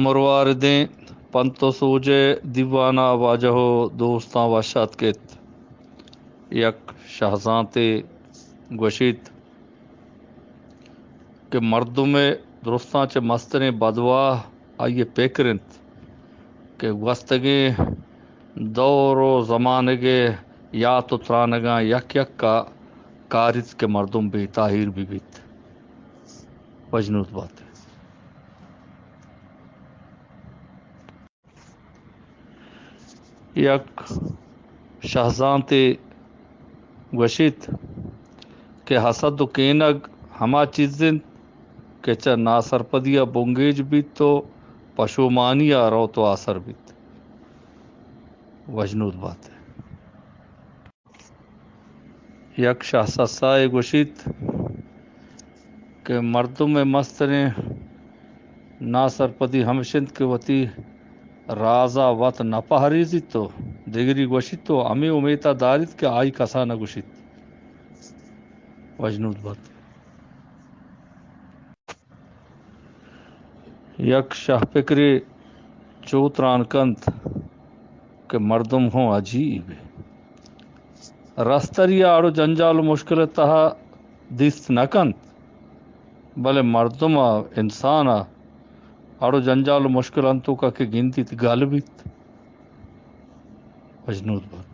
مرواردیں پنتو سوجے دیوانہ واجہو دوستاں واشات کت یک شہزانتے گوشید کہ مردم درستاں چے مستریں بدواہ آئیے پیکرنت کہ گوستگے دور و زمانگے یا تو ترانگاں یک یک کا کارت کے مردم بھی تاہیر بھی بیت وجنوت بات ہے۔ یک شہزانتے گوشید کہ حسد و کینگ ہما چیزیں کہ چا ناسرپدیا بونگیج بیت تو پشومانیا رو تو آثر بیت وجنوت بات ہے۔ یک شاہ سسائے گوشید کہ مردم مستریں ناسرپدی ہمشند کے وتی رازا وط نپہریزی تو دیگری گوشید تو ہمیں امیتا دارید کہ آئی کسا نہ گوشید وجنوت بات ہے۔ یک شاہ فکری چوتران کند کہ مردم ہوں عجیب رستری آڑو جنجال و مشکل تہا دیست نہ کند بلے مردم انسان آڑو جنجال و مشکل انتو کا کہ گنتی گال بیت وجنوت بات۔